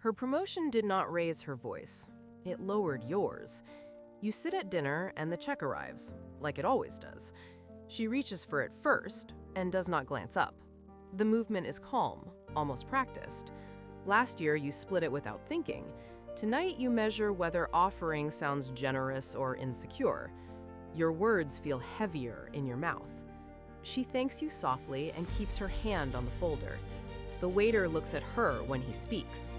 Her promotion did not raise her voice. It lowered yours. You sit at dinner and the check arrives, like it always does. She reaches for it first and does not glance up. The movement is calm, almost practiced. Last year, you split it without thinking. Tonight, you measure whether offering sounds generous or insecure. Your words feel heavier in your mouth. She thanks you softly and keeps her hand on the folder. The waiter looks at her when he speaks.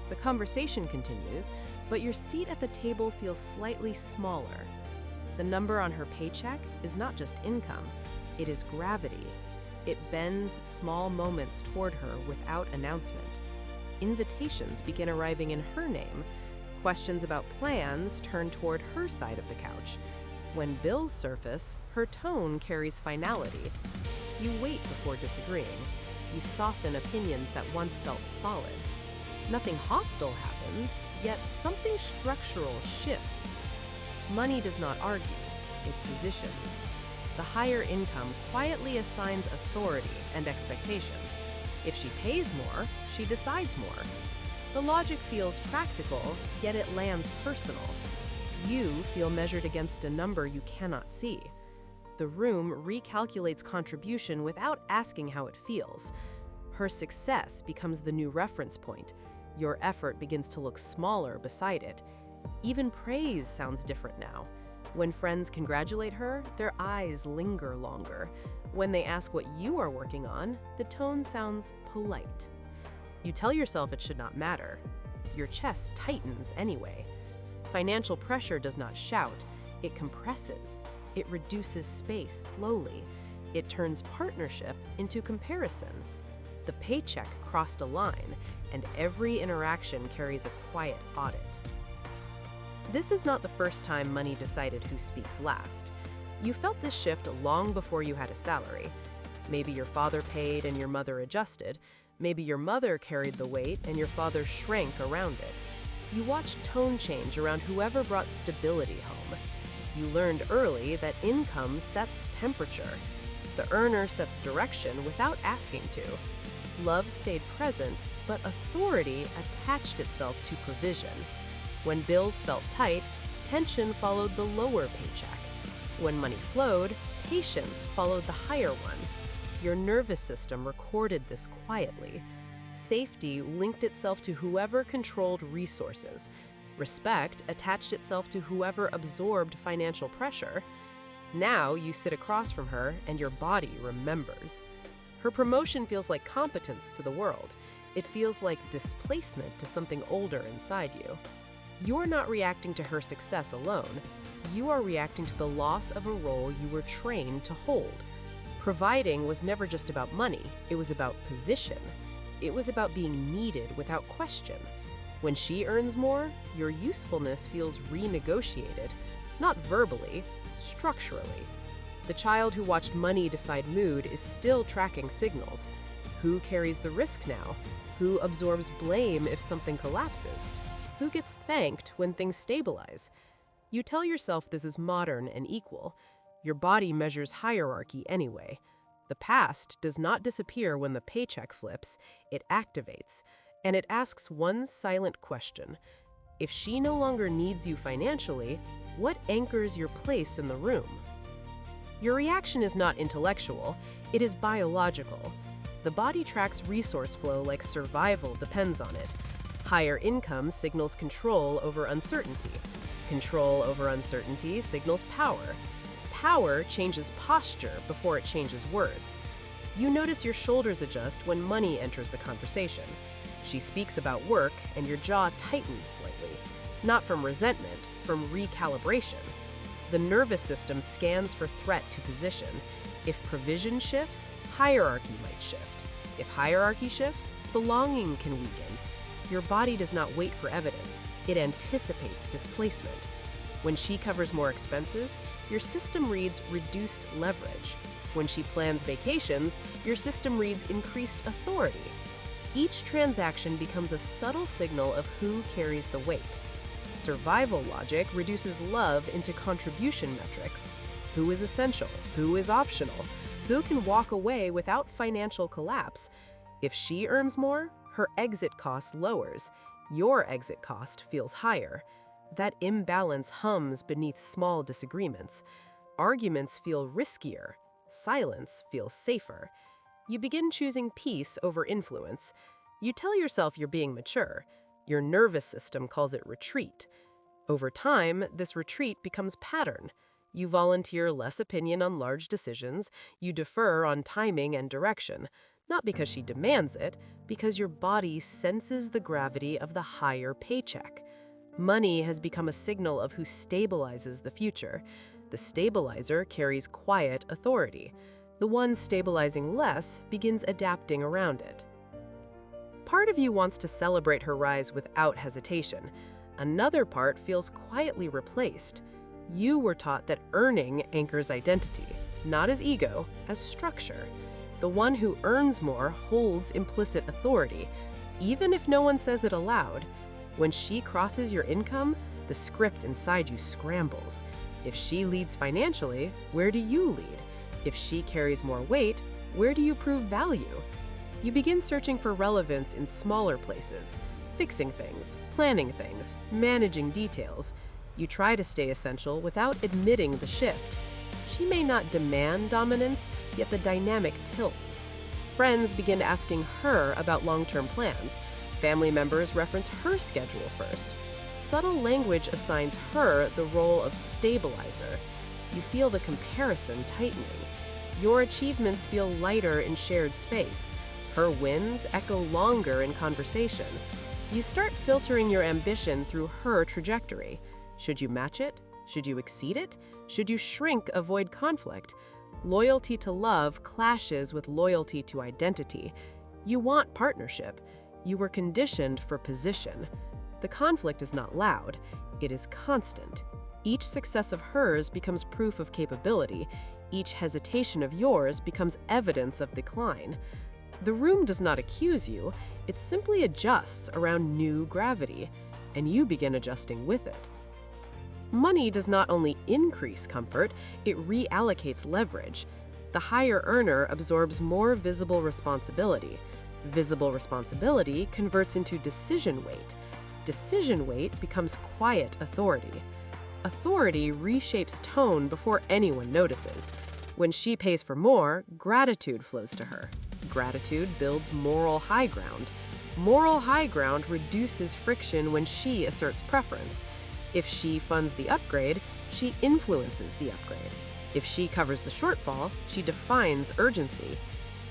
The conversation continues, but your seat at the table feels slightly smaller. The number on her paycheck is not just income, it is gravity. It bends small moments toward her without announcement. Invitations begin arriving in her name. Questions about plans turn toward her side of the couch. When bills surface, her tone carries finality. You wait before disagreeing. You soften opinions that once felt solid. Nothing hostile happens, yet something structural shifts. Money does not argue, it positions. The higher income quietly assigns authority and expectation. If she pays more, she decides more. The logic feels practical, yet it lands personal. You feel measured against a number you cannot see. The room recalculates contribution without asking how it feels. Her success becomes the new reference point. Your effort begins to look smaller beside it. Even praise sounds different now. When friends congratulate her, their eyes linger longer. When they ask what you are working on, the tone sounds polite. You tell yourself it should not matter. Your chest tightens anyway. Financial pressure does not shout, it compresses. It reduces space slowly. It turns partnership into comparison. The paycheck crossed a line, and every interaction carries a quiet audit. This is not the first time money decided who speaks last. You felt this shift long before you had a salary. Maybe your father paid and your mother adjusted. Maybe your mother carried the weight and your father shrank around it. You watched tone change around whoever brought stability home. You learned early that income sets temperature. The earner sets direction without asking to. Love stayed present, but authority attached itself to provision. When bills felt tight, tension followed the lower paycheck. When money flowed, patience followed the higher one. Your nervous system recorded this quietly. Safety linked itself to whoever controlled resources. Respect attached itself to whoever absorbed financial pressure. Now you sit across from her and your body remembers. Her promotion feels like competence to the world. It feels like displacement to something older inside you. You're not reacting to her success alone. You are reacting to the loss of a role you were trained to hold. Providing was never just about money, it was about position. It was about being needed without question. When she earns more, your usefulness feels renegotiated, not verbally, structurally. The child who watched money decide mood is still tracking signals. Who carries the risk now? Who absorbs blame if something collapses? Who gets thanked when things stabilize? You tell yourself this is modern and equal. Your body measures hierarchy anyway. The past does not disappear when the paycheck flips, it activates. And it asks one silent question. If she no longer needs you financially, what anchors your place in the room? Your reaction is not intellectual, it is biological. The body tracks resource flow like survival depends on it. Higher income signals control over uncertainty. Control over uncertainty signals power. Power changes posture before it changes words. You notice your shoulders adjust when money enters the conversation. She speaks about work and your jaw tightens slightly. Not from resentment, from recalibration. The nervous system scans for threat to position. If provision shifts, hierarchy might shift. If hierarchy shifts, belonging can weaken. Your body does not wait for evidence, it anticipates displacement. When she covers more expenses, your system reads reduced leverage. When she plans vacations, your system reads increased authority. Each transaction becomes a subtle signal of who carries the weight. Survival logic reduces love into contribution metrics. Who is essential? Who is optional? Who can walk away without financial collapse? If she earns more, her exit cost lowers. Your exit cost feels higher. That imbalance hums beneath small disagreements. Arguments feel riskier. Silence feels safer. You begin choosing peace over influence. You tell yourself you're being mature. Your nervous system calls it retreat. Over time, this retreat becomes pattern. You volunteer less opinion on large decisions. You defer on timing and direction, not because she demands it, because your body senses the gravity of the higher paycheck. Money has become a signal of who stabilizes the future. The stabilizer carries quiet authority. The one stabilizing less begins adapting around it. Part of you wants to celebrate her rise without hesitation. Another part feels quietly replaced. You were taught that earning anchors identity, not as ego, as structure. The one who earns more holds implicit authority, even if no one says it aloud. When she crosses your income, the script inside you scrambles. If she leads financially, where do you lead? If she carries more weight, where do you prove value? You begin searching for relevance in smaller places, fixing things, planning things, managing details. You try to stay essential without admitting the shift. She may not demand dominance, yet the dynamic tilts. Friends begin asking her about long-term plans. Family members reference her schedule first. Subtle language assigns her the role of stabilizer. You feel the comparison tightening. Your achievements feel lighter in shared space. Her wins echo longer in conversation. You start filtering your ambition through her trajectory. Should you match it? Should you exceed it? Should you shrink, avoid conflict? Loyalty to love clashes with loyalty to identity. You want partnership. You were conditioned for position. The conflict is not loud. It is constant. Each success of hers becomes proof of capability. Each hesitation of yours becomes evidence of decline. The room does not accuse you. It simply adjusts around new gravity, and you begin adjusting with it. Money does not only increase comfort, it reallocates leverage. The higher earner absorbs more visible responsibility. Visible responsibility converts into decision weight. Decision weight becomes quiet authority. Authority reshapes tone before anyone notices. When she pays for more, gratitude flows to her. Gratitude builds moral high ground. Moral high ground reduces friction when she asserts preference. If she funds the upgrade, she influences the upgrade. If she covers the shortfall, she defines urgency.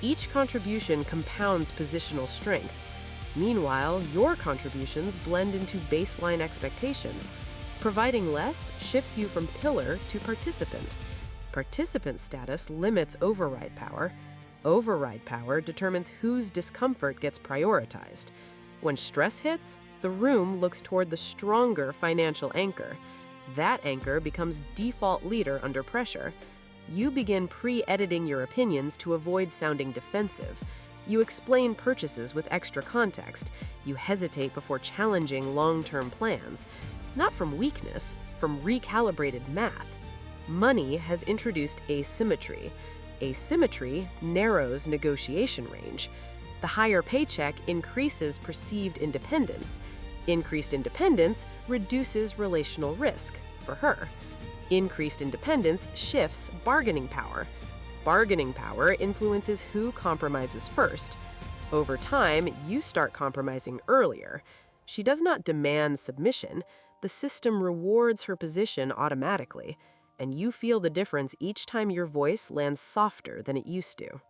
Each contribution compounds positional strength. Meanwhile, your contributions blend into baseline expectation. Providing less shifts you from pillar to participant. Participant status limits override power. Override power determines whose discomfort gets prioritized. When stress hits, the room looks toward the stronger financial anchor. That anchor becomes default leader under pressure. You begin pre-editing your opinions to avoid sounding defensive. You explain purchases with extra context. You hesitate before challenging long-term plans. Not from weakness, from recalibrated math. Money has introduced asymmetry. Asymmetry narrows negotiation range. The higher paycheck increases perceived independence. Increased independence reduces relational risk for her. Increased independence shifts bargaining power. Bargaining power influences who compromises first. Over time, you start compromising earlier. She does not demand submission. The system rewards her position automatically, and you feel the difference each time your voice lands softer than it used to.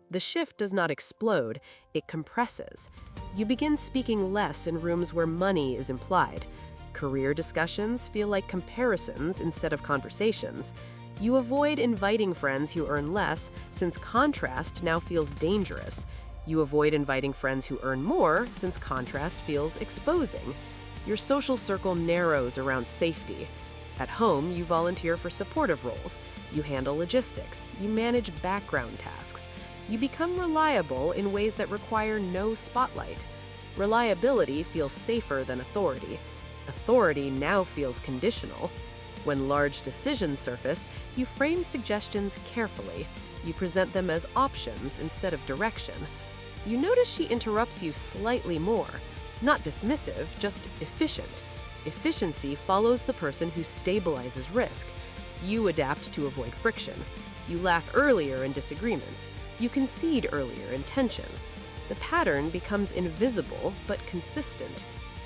The shift does not explode, it compresses. You begin speaking less in rooms where money is implied. Career discussions feel like comparisons instead of conversations. You avoid inviting friends who earn less, since contrast now feels dangerous. You avoid inviting friends who earn more, since contrast feels exposing. Your social circle narrows around safety. At home, you volunteer for supportive roles. You handle logistics. You manage background tasks. You become reliable in ways that require no spotlight. Reliability feels safer than authority. Authority now feels conditional. When large decisions surface, you frame suggestions carefully. You present them as options instead of direction. You notice she interrupts you slightly more. Not dismissive, just efficient. Efficiency follows the person who stabilizes risk. You adapt to avoid friction. You laugh earlier in disagreements. You concede earlier in tension. The pattern becomes invisible but consistent.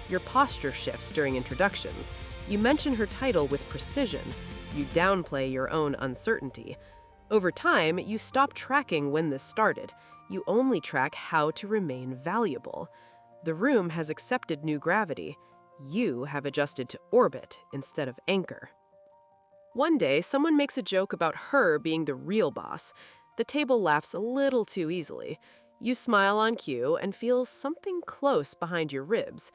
Your posture shifts during introductions. You mention her title with precision. You downplay your own uncertainty. Over time, you stop tracking when this started. You only track how to remain valuable. The room has accepted new gravity. You have adjusted to orbit instead of anchor. One day, someone makes a joke about her being the real boss. The table laughs a little too easily. You smile on cue and feel something close behind your ribs.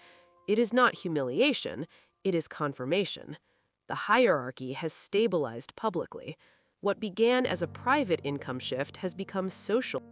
It is not humiliation, it is confirmation. The hierarchy has stabilized publicly. What began as a private income shift has become social.